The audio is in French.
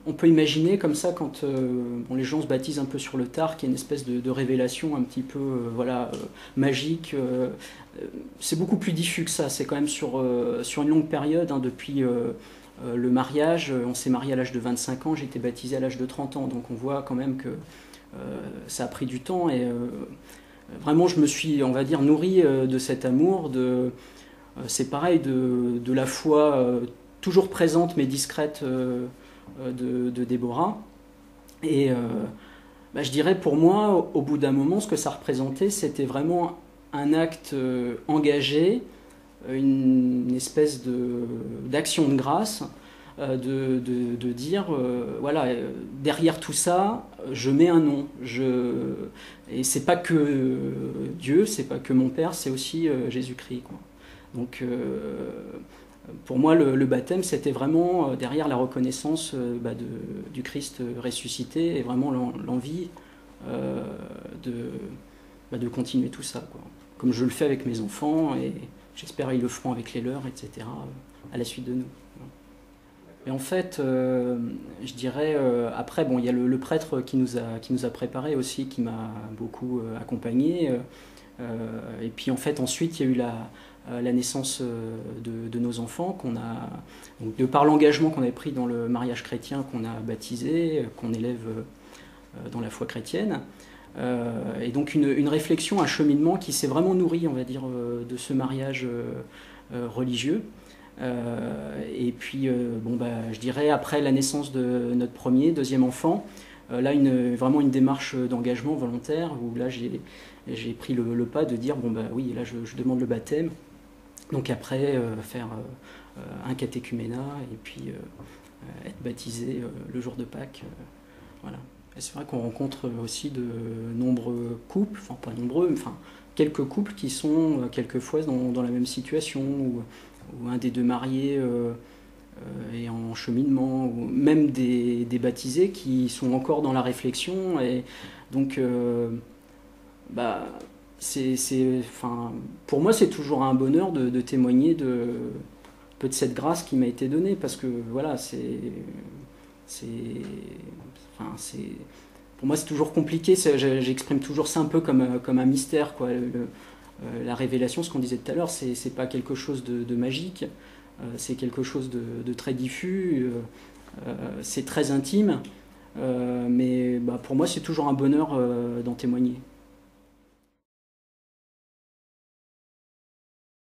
on peut imaginer comme ça quand bon, les gens se baptisent un peu sur le tard, qu'il y a une espèce de révélation un petit peu voilà, magique. C'est beaucoup plus diffus que ça, c'est quand même sur une longue période, hein, depuis le mariage. On s'est marié à l'âge de 25 ans, j'ai été baptisé à l'âge de 30 ans, donc on voit quand même que ça a pris du temps et vraiment je me suis, on va dire, nourri de cet amour, c'est pareil, de la foi toujours présente mais discrète de Déborah. Et bah, je dirais pour moi, au bout d'un moment, ce que ça représentait, c'était vraiment un acte engagé, une espèce d'action de grâce, de dire, voilà, derrière tout ça, je mets un nom. Et c'est pas que Dieu, c'est pas que mon Père, c'est aussi Jésus-Christ, quoi. Donc, pour moi, le baptême, c'était vraiment derrière la reconnaissance bah, du Christ ressuscité et vraiment l'envie de, bah, de continuer tout ça, quoi. Comme je le fais avec mes enfants et j'espère qu'ils le feront avec les leurs, etc., à la suite de nous. Et en fait, je dirais, après, bon, il y a le prêtre qui nous a préparé aussi, qui m'a beaucoup accompagné. Et puis en fait, ensuite, il y a eu la naissance de nos enfants, donc, de par l'engagement qu'on avait pris dans le mariage chrétien, qu'on a baptisé, qu'on élève dans la foi chrétienne. Et donc une réflexion, un cheminement qui s'est vraiment nourri, on va dire, de ce mariage religieux. Et puis, bon, bah, je dirais, après la naissance de notre deuxième enfant, là, vraiment une démarche d'engagement volontaire, où là, j'ai pris le pas de dire, bon, bah oui, là, je demande le baptême. Donc après, faire un catéchuménat, et puis être baptisé le jour de Pâques. Voilà. Et c'est vrai qu'on rencontre aussi de nombreux couples, enfin pas nombreux, mais enfin quelques couples qui sont quelquefois dans la même situation, où un des deux mariés est en cheminement, ou même des baptisés qui sont encore dans la réflexion. Et donc, bah, enfin, pour moi, c'est toujours un bonheur de témoigner peu de cette grâce qui m'a été donnée, parce que voilà, enfin, pour moi, c'est toujours compliqué. J'exprime toujours ça un peu comme un mystère, quoi. La révélation, ce qu'on disait tout à l'heure, c'est pas quelque chose de magique, c'est quelque chose de très diffus, c'est très intime, mais bah, pour moi, c'est toujours un bonheur d'en témoigner.